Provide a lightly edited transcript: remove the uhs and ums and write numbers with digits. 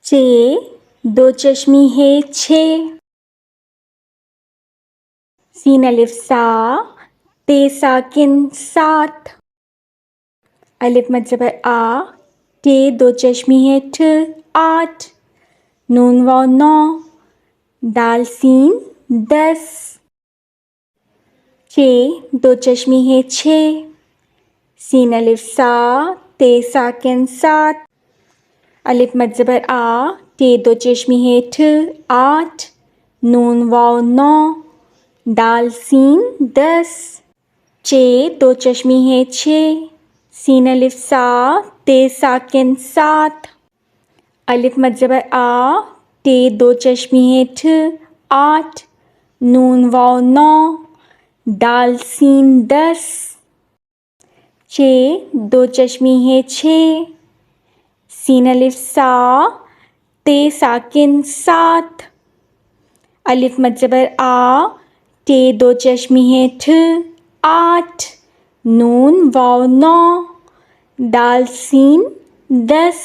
چے دو چشمی ہے چھ، سین الف سا تے ساکن سات، الف مد زبر آ ٹے دو چشمی ہے ٹھ آٹھ، نون واو نو، دال سین دس، چے دو چشمی ہے چھ، سین الف سا تے ساکن سات، الف مد زبر آ ٹے دو چشمی ہے ٹھ آٹھ، نون واو نو، دال سین دس، چے دو چشمی ہے چھ، سین الف سا تے ساکن سات، الف مد زبر آ ٹے دو چشمی ہے ٹھ آٹھ، نون واو نو، دال سین دس، چے دو چشمی ہے چھ، سین الف سا تے ساکن سات، الف مد زبر آ ٹے دو چشمی ہے ٹھ آٹھ، نون واو نو، دال سین دس۔